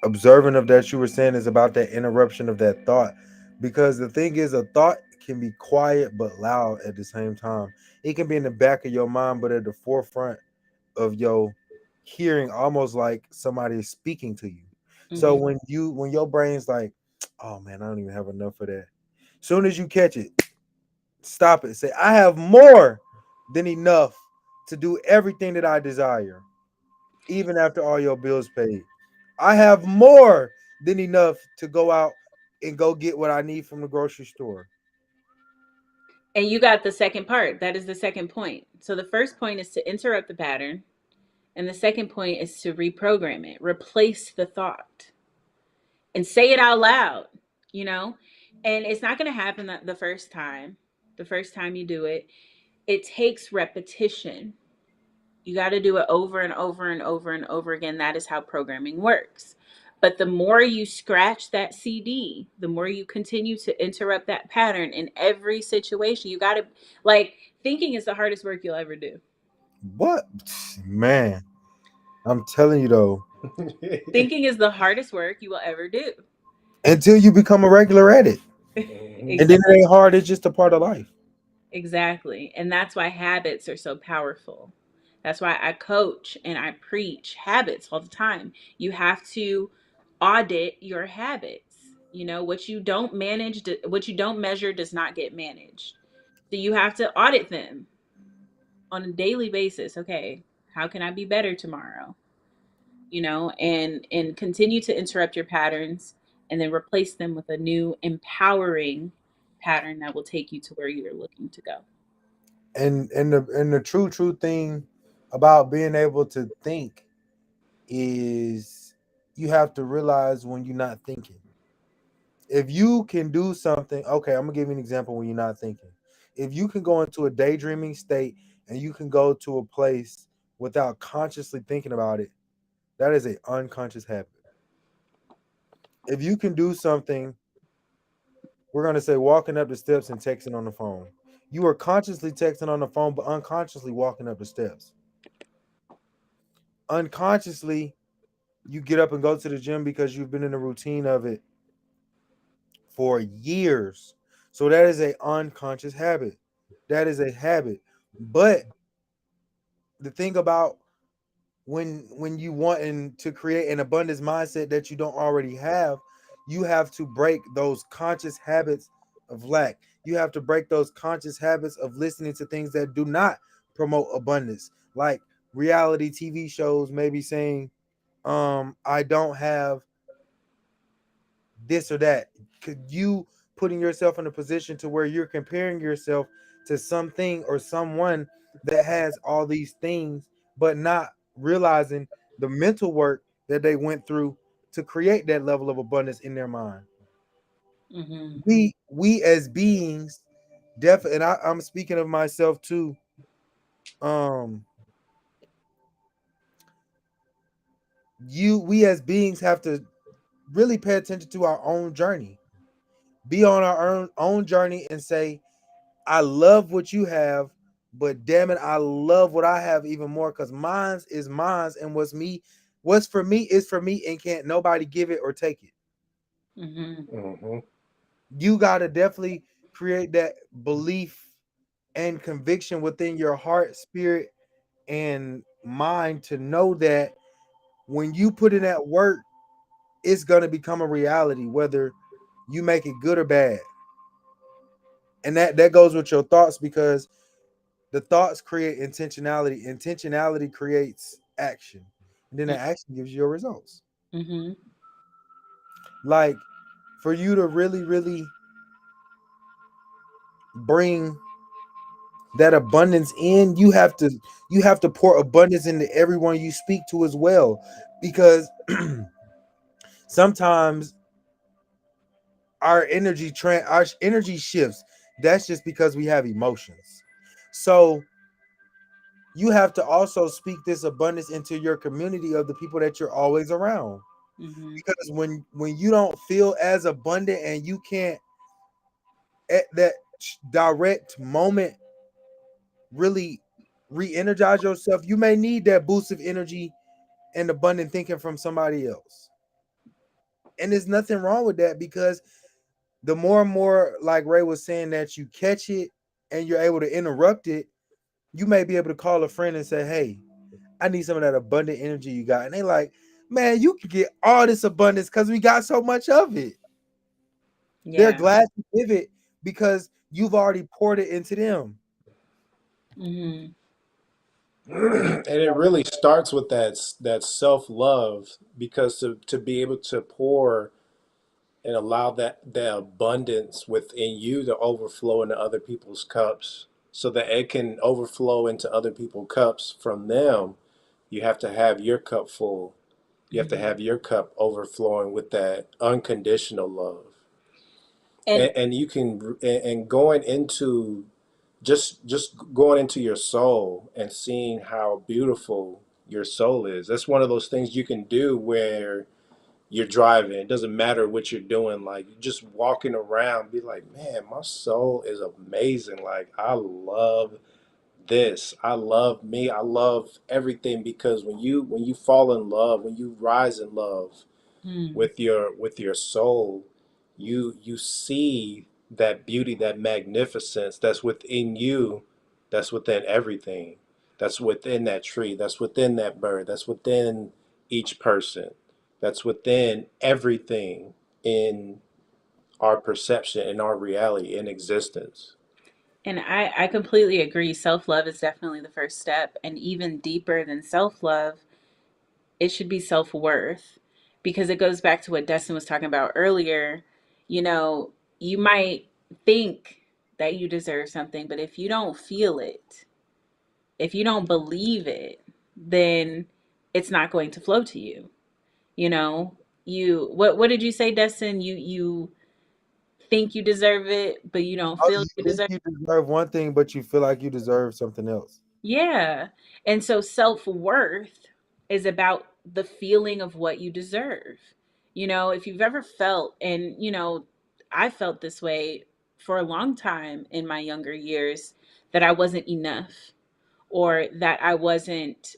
observant of that you were saying is about that interruption of that thought. Because the thing is, a thought can be quiet but loud at the same time. It can be in the back of your mind, but at the forefront of your hearing, almost like somebody is speaking to you. So Hmm. when your brain's like, oh man, I don't even have enough of that. Soon as you catch it, stop it. Say, I have more than enough to do everything that I desire, even after all your bills paid. I have more than enough to go out and go get what I need from the grocery store. And you got the second part. That is the second point. So the first point is to interrupt the pattern. And the second point is to reprogram it, replace the thought and say it out loud, you know? And it's not going to happen the first time. The first time you do it, it takes repetition. You got to do it over and over and over and over again. That is how programming works. But the more you scratch that CD, the more you continue to interrupt that pattern in every situation. You got to, like, thinking is the hardest work you'll ever do. What? Man, I'm telling you though, Thinking is the hardest work you will ever do. until you become a regular at it. Mhm. And then Exactly. it ain't hard, it's just a part of life. Exactly. And that's why habits are so powerful. That's why I coach and I preach habits all the time. You have to audit your habits. You know, what you don't manage, what you don't measure does not get managed. So you have to audit them on a daily basis. Okay, how can I be better tomorrow? You know, and continue to interrupt your patterns and then replace them with a new empowering pattern that will take you to where you're looking to go. And the true thing about being able to think is you have to realize when you're not thinking. If you can do something, okay, I'm gonna give you an example when you're not thinking. If you can go into a daydreaming state and you can go to a place without consciously thinking about it, that is a unconscious habit. If you can do something, we're gonna say walking up the steps and texting on the phone. You are consciously texting on the phone, but unconsciously walking up the steps. unconsciously you get up and go to the gym because you've been in a routine of it for years. So that is a unconscious habit. That is a habit. But the thing about when you want to create an abundance mindset that you don't already have, you have to break those conscious habits of lack. You have to break those conscious habits of listening to things that do not promote abundance, like reality TV shows maybe saying, I don't have this or that. Could you putting yourself in a position to where you're comparing yourself to something or someone that has all these things, but not realizing the mental work that they went through to create that level of abundance in their mind? Mm-hmm. We as beings, definitely, and I'm speaking of myself too. Um, we as beings have to really pay attention to our own journey, be on our own journey, and say, I love what you have, but damn it, I love what I have even more because mine's is mine's, and what's for me is for me, and can't nobody give it or take it. Mm-hmm. Mm-hmm. You gotta definitely create that belief and conviction within your heart, spirit, and mind to know that when you put in that work, it's gonna become a reality, whether you make it good or bad. And that goes with your thoughts because the thoughts create intentionality. Intentionality creates action. And then that action gives you your results. Mm-hmm. Like for you to really, really bring that abundance in, you have to pour abundance into everyone you speak to as well. Because sometimes our energy shifts. That's just because we have emotions. So you have to also speak this abundance into your community of the people that you're always around. Mm-hmm. Because when you don't feel as abundant and you can't at that direct moment really re-energize yourself, you may need that boost of energy and abundant thinking from somebody else. And there's nothing wrong with that because the more and more, like Ray was saying, that you catch it and you're able to interrupt it, you may be able to call a friend and say, hey, I need some of that abundant energy you got. And they like, man, you can get all this abundance because we got so much of it. They're Yeah. glad to give it because you've already poured it into them. Mm-hmm. And it really starts with that self love, because to be able to pour and allow that the abundance within you to overflow into other people's cups, so that it can overflow into other people's cups from them, you have to have your cup full. You have to Mm-hmm. have your cup overflowing with that unconditional love. And And you can, and going into, just going into your soul and seeing how beautiful your soul is. That's one of those things you can do where you're driving. It doesn't matter what you're doing. Like, you're just walking around, be like, man, my soul is amazing. Like, I love this. I love me. I love everything, because when you fall in love, when you rise in love mm, with your soul, you see that beauty, that magnificence that's within you, that's within everything, that's within that tree, that's within that bird, that's within each person, that's within everything in our perception, in our reality, in existence. and I completely agree. Self-love is definitely the first step. And even deeper than self-love, it should be self-worth. Because it goes back to what Dustin was talking about earlier. You know, you might think that you deserve something, but if you don't feel it, if you don't believe it, then it's not going to flow to you. You know, you what did you say, Dustin? You think you deserve it, but you don't Oh, feel you you think deserve. you deserve one thing, but you feel like you deserve something else. Yeah. And so self-worth is about the feeling of what you deserve. You know, if you've ever felt, and I felt this way for a long time in my younger years, that I wasn't enough, or that I wasn't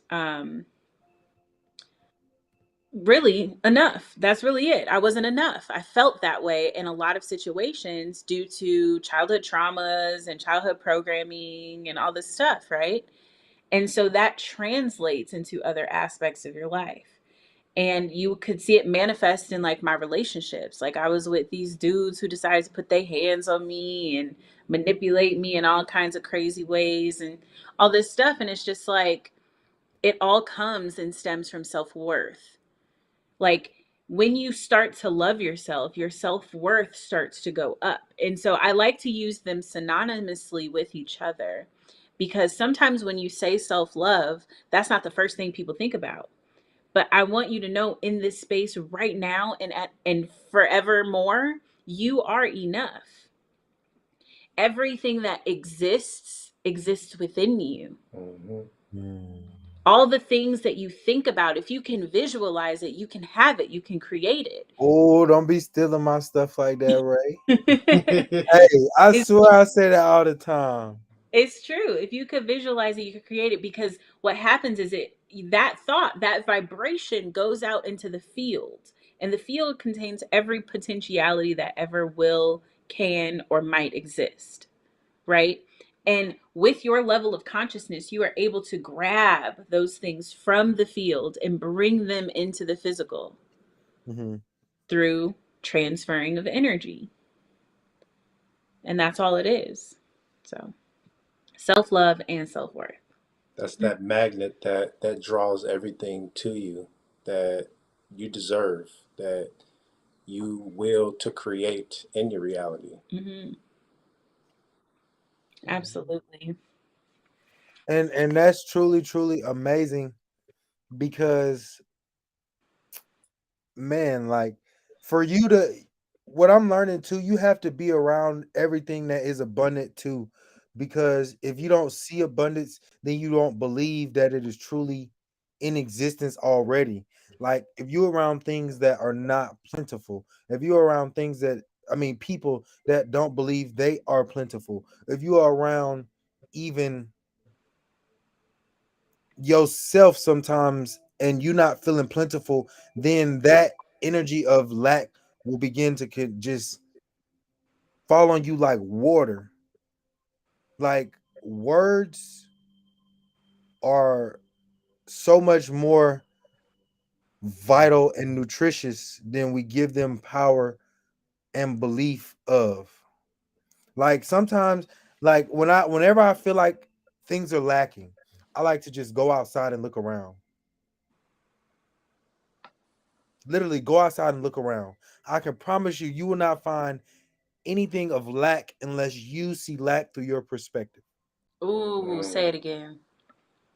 really enough. That's really it. I wasn't enough. I felt that way in a lot of situations due to childhood traumas and childhood programming and all this stuff, right? And so that translates into other aspects of your life. And you could see it manifest in like my relationships. Like I was with these dudes who decided to put their hands on me and manipulate me in all kinds of crazy ways and all this stuff. And it's just like, it all comes and stems from self-worth. Like when you start to love yourself, your self-worth starts to go up. And so I like to use them synonymously with each other, because sometimes when you say self-love, that's not the first thing people think about. But I want you to know, in this space right now and forevermore, you are enough. Everything that exists within you. Mm-hmm. All the things that you think about, if you can visualize it, you can have it, you can create it. Oh, don't be stealing my stuff like that, Ray. it's, Hey, I swear I say that all the time. it's true. If you could visualize it, you could create it, because what happens is that thought, that vibration goes out into the field, and the field contains every potentiality that ever will, can, or might exist, right? And with your level of consciousness, you are able to grab those things from the field and bring them into the physical through transferring of energy. And that's all it is. So, self-love and self-worth. That's that magnet that draws everything to you that you deserve, that you will to create in your reality. Mm-hmm. Absolutely. And that's truly amazing, because man, like for you to, what I'm learning too, you have to be around everything that is abundant too, because if you don't see abundance, then you don't believe that it is truly in existence already. Like if you're around things that are not plentiful, if you're around things that, I mean, people that don't believe they are plentiful, if you are around even yourself sometimes and you're not feeling plentiful, then that energy of lack will begin to just fall on you like water. Like words are so much more vital and nutritious than we give them power and belief of. Like sometimes, like whenever I feel like things are lacking, I like to just go outside and look around. Literally go outside and look around. I can promise you, you will not find anything of lack unless you see lack through your perspective. Ooh, say it again.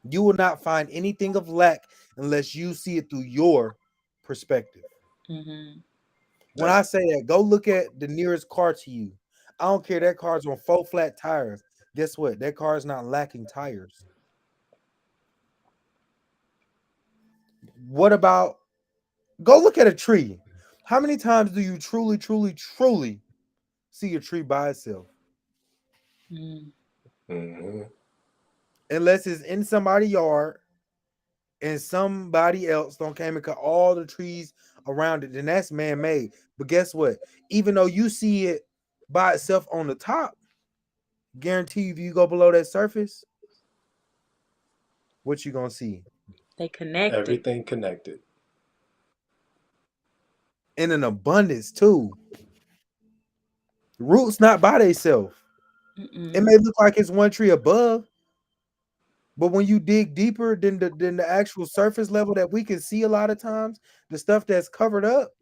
You will not find anything of lack unless you see it through your perspective. Mm-hmm. When That's I say that, go look at the nearest car to you. I don't care, that car's on 4 flat tires. Guess what? That car is not lacking tires. What about, go look at a tree? How many times do you truly see a tree by itself? Mm. mm-hmm. Unless it's in somebody's yard and somebody else don't came and cut all the trees around it, then that's man-made. But guess what? Even though you see it by itself on the top, guarantee you, if you go below that surface, what you gonna see? They connected. Everything connected. In an abundance too. Roots not by themselves. It Mm-mm. may look like it's one tree above, but when you dig deeper than the actual surface level that we can see a lot of times, the stuff that's covered up,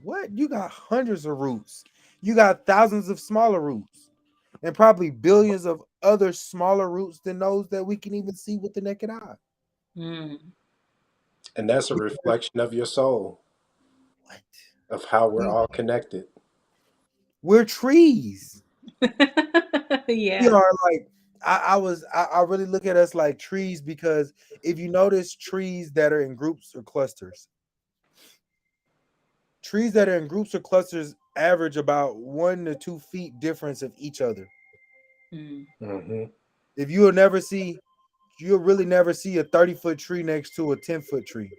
what? You got hundreds of roots. You got thousands of smaller roots, and probably billions of other smaller roots than those that we can even see with the naked eye. Mm. And that's a Because reflection of your soul, what? of how we're We all connected. we're trees. We Yeah. are like, I really look at us like trees, because if you notice trees that are in groups or clusters, trees that are in groups or clusters average about 1 to 2 feet difference of each other. Mm. Mm-hmm. If you will never see you'll really never see a 30-foot tree next to a 10-foot tree.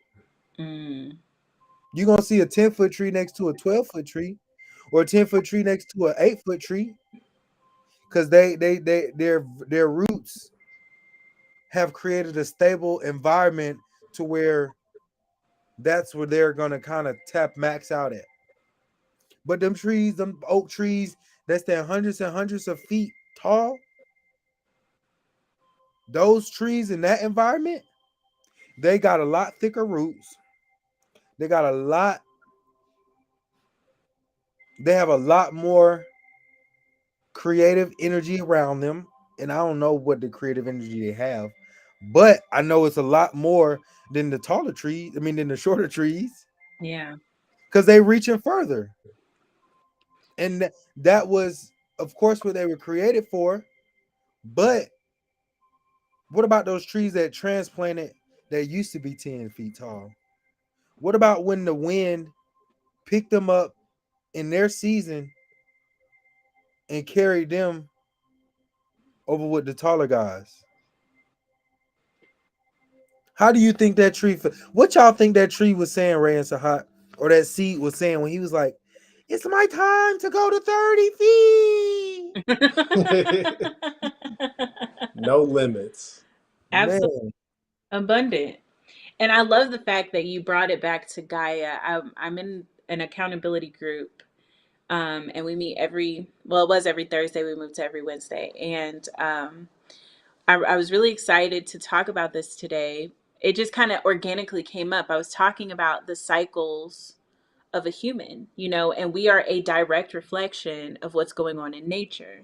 Mm. You're gonna see a 10-foot tree next to a 12-foot tree, or a 10-foot tree next to an 8-foot tree, because their roots have created a stable environment to where that's where they're gonna kind of tap max out at. But them trees, them oak trees that stand hundreds and hundreds of feet tall, those trees in that environment, they got a lot thicker roots. They got a lot, they have a lot more creative energy around them. And I don't know what the creative energy they have, but I know it's a lot more than the taller trees. I mean, than the shorter trees, Yeah. because they reaching further. And that was, of course, what they were created for. But what about those trees that transplanted that used to be 10 feet tall? What about when the wind picked them up in their season and carried them over with the taller guys? How do you think that tree? What y'all think that tree was saying, Ray and Sahat, or that seed was saying when he was like, "It's my time to go to 30 feet." No limits. Absolutely Man, abundant. And I love the fact that you brought it back to Gaia. I'm in an accountability group, and we meet well, it was every Thursday. We moved to every Wednesday. And I was really excited to talk about this today. It just kind of organically came up. I was talking about the cycles of a human, and we are a direct reflection of what's going on in nature.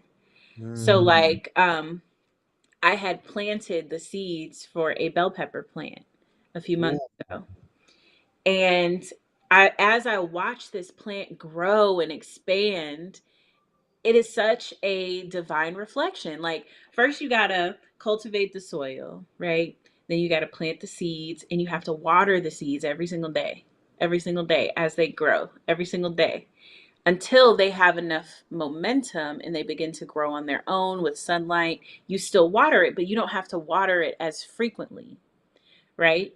So, mm, like, I had planted the seeds for a bell pepper plant a few months ooh, ago. And as I watch this plant grow and expand, it is such a divine reflection. Like, first, you got to cultivate the soil, right? Then you got to plant the seeds, and you have to water the seeds every single day as they grow, every single day until they have enough momentum and they begin to grow on their own with sunlight. You still water it, but you don't have to water it as frequently, right?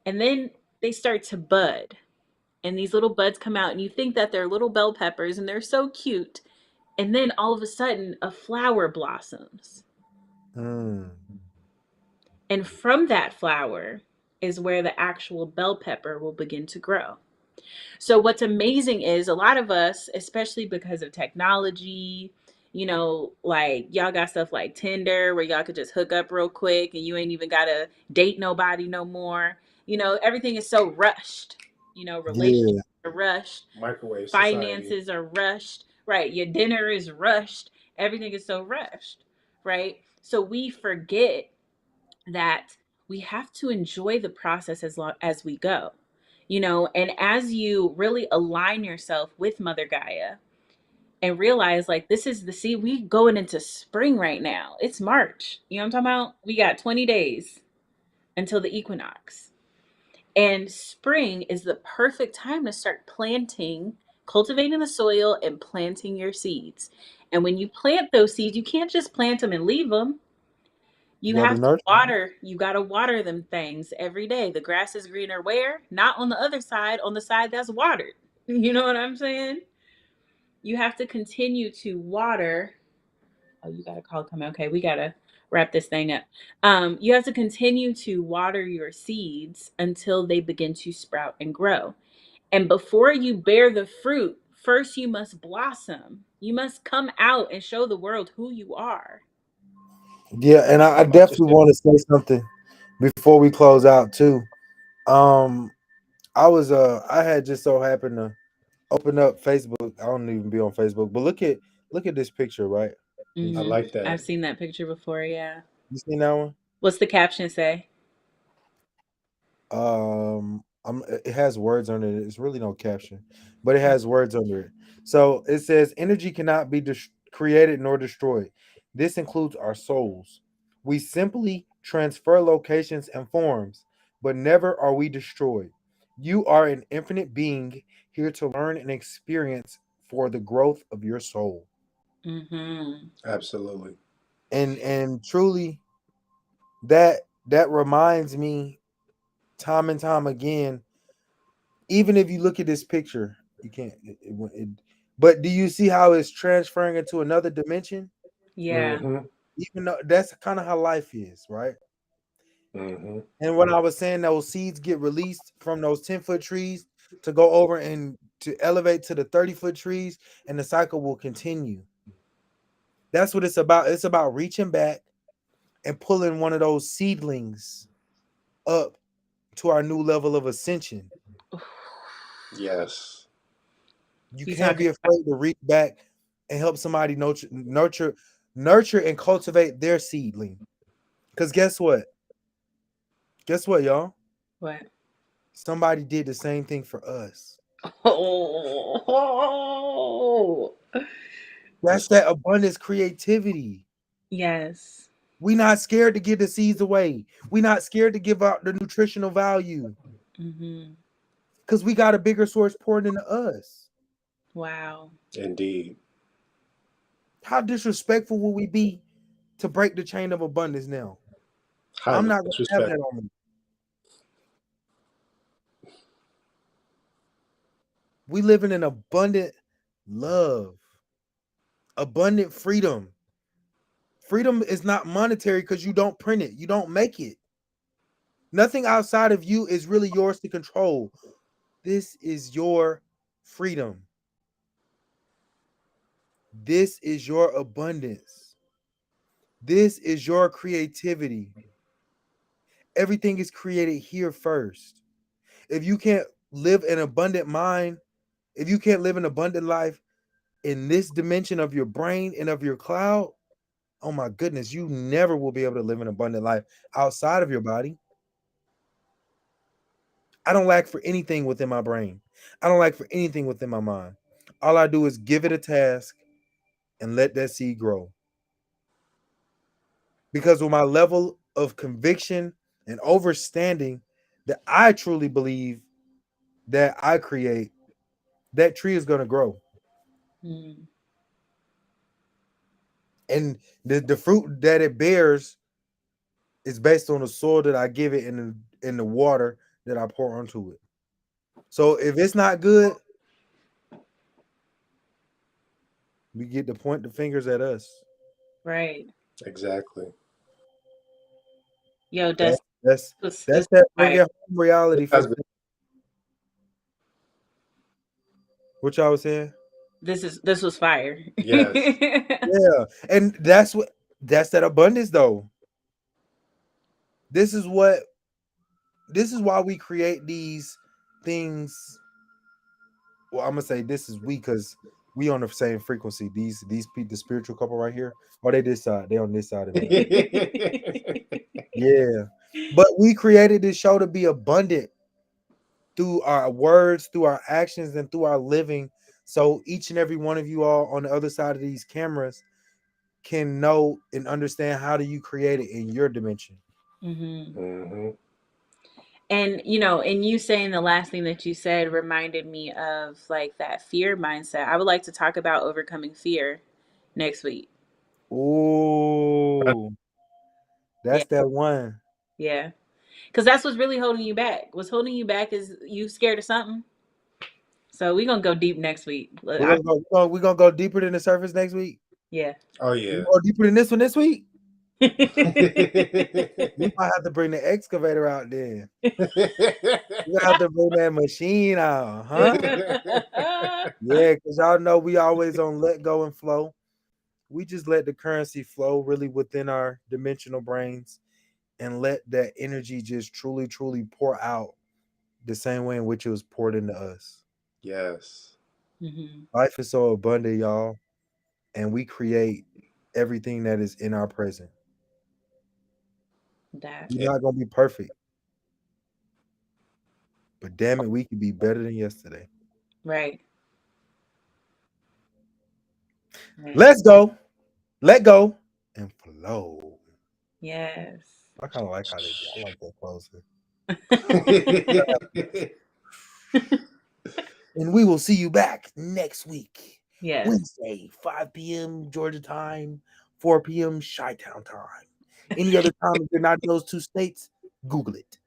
And then they start to bud, and these little buds come out, and you think that they're little bell peppers and they're so cute. And then all of a sudden, a flower blossoms. mm. And from that flower is where the actual bell pepper will begin to grow. So what's amazing is a lot of us, especially because of technology, like y'all got stuff like Tinder where y'all could just hook up real quick and you ain't even gotta date nobody no more. Everything is so rushed. Relationships Yeah, are rushed, Microwave society. finances are rushed, right? Your dinner is rushed. Everything is so rushed, right? So we forget that we have to enjoy the process as long as we go, and as you really align yourself with Mother Gaia and realize, like, this is we going into spring right now. It's March. You know what I'm talking about? We got 20 days until the equinox. And spring is the perfect time to start planting, cultivating the soil and planting your seeds. And when you plant those seeds, you can't just plant them and leave them. you You got to have to nurture. water. You got to water them things every day. The grass is greener where? Not on the other side, on the side that's watered. You know what I'm saying? You have to continue to water. Oh, you got a call coming. Okay, we got to wrap this thing up. You have to continue to water your seeds until they begin to sprout and grow. And before you bear the fruit, first you must blossom. You must come out and show the world who you are. Yeah, and I I'm about to definitely share. want to say something before we close out too. Um, I had just so happened to open up Facebook. I don't even be on Facebook, but look at this picture, right? You I Hmm. like I've that. seen that picture before. Yeah. seen that one? What's the caption say? It has words under it. It's really no caption, but it has words under it. So it says, "Energy cannot be created nor destroyed. This includes our souls. We simply transfer locations and forms, but never are we destroyed. You are an infinite being here to learn and experience for the growth of your soul." Mm-hmm. Absolutely. And truly, that that reminds me time and time again. Even if you look at this picture, you can't. But do you see how it's transferring into another dimension? Yeah. Mm-hmm. Even though that's kind of how life is, right? Mm-hmm. And when I was saying those seeds get released from those 10-foot trees to go over and to elevate to the 30-foot trees, and the cycle will continue. That's what it's about. It's about reaching back and pulling one of those seedlings up to our new level of ascension. Yes. You You can't talking be afraid to reach back and help somebody nurture and cultivate their seedling. Because guess what? Guess what, y'all? what? Somebody did the same thing for us. Oh, That's This. that abundance creativity. yes. We not scared to give the seeds away. We not scared to give out the nutritional value Mm-hmm. because we got a bigger source pouring into us. Wow. Indeed. How disrespectful will we be to break the chain of abundance now? I'm Highly not going to have disrespectful. that on me. We living in abundant love, abundant freedom. Freedom is not monetary because you don't print it, you don't make it. Nothing outside of you is really yours to control. This is your freedom. This is your abundance. This is your creativity. Everything is created here first. If you can't live an abundant mind, if you can't live an abundant life in this dimension of your brain and of your cloud, oh my goodness, you never will be able to live an abundant life outside of your body. I don't lack for anything within my brain. I don't lack for anything within my mind. All I do is give it a task and let that seed grow. Because with my level of conviction and understanding that I truly believe that I create, that tree is going to grow. Mm. And the fruit that it bears is based on the soil that I give it in the water that I pour onto it. So if it's not good, we get to point the fingers at us. Right. Exactly. Yo, That, Dust. that's This that's that bring fire. it home This reality for has the been. what y'all was saying. This was fire. Yes. Yeah, and that's that abundance though. This is what this is why we create these things. Well, I'm gonna say this is we because we on the same frequency. These people, the spiritual couple right here, or they this side, they on this side of me. Yeah, but we created this show to be abundant through our words, through our actions, and through our living. So each and every one of you all on the other side of these cameras can know and understand how do you create it in your dimension. Hmm. Mm-hmm. And and you saying the last thing that you said reminded me of like that fear mindset. I would like to talk about overcoming fear next week. Oh, Yeah, that's that one. yeah. Because that's what's really holding you back. What's holding you back is you scared of something. So we're gonna go deep next week. We're gonna go deeper than the surface next week. Yeah. Oh We yeah. go deeper than this one this week. We Mm-hmm. might have to bring the excavator out then. We gonna have to bring that machine out, huh? Yeah, because y'all know we always on let go and flow. We just let the currency flow really within our dimensional brains and let that energy just truly, truly pour out the same way in which it was poured into us. Yes. Hmm. Life is so abundant, y'all, and we create everything that is in our present. That We're not gonna be perfect, but damn it, we could be better than yesterday. right. Right. Let's go, let go, and flow. Yes. I kind of like how they did. I like that closing. And we will see you back next week, Yes. Wednesday, 5 p.m. Georgia time, 4 p.m. Chi Town time. Any other time if you're not in those 2 states, Google it.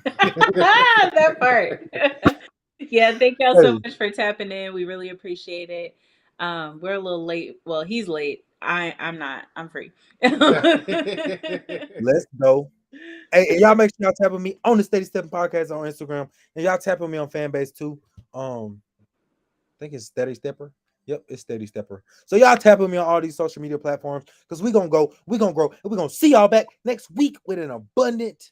That part. Yeah, thank y'all so much for tapping in. We really appreciate it. We're a little late. Well, he's late. I'm not. I'm free. Let's go. Hey, and y'all make sure y'all tap on me on the Steady Steppin Podcast on Instagram, and y'all tap on me on Fanbase too. I think it's Steady Stepper. Yep, it's Steady Stepper. So y'all tap on me on all these social media platforms because we're gonna grow, and we're gonna see y'all back next week with an abundant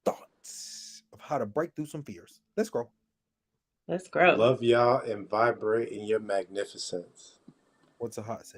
thoughts of how to break through some fears. Let's grow. Let's grow. Love y'all and vibrate in your magnificence. What's Sahat said?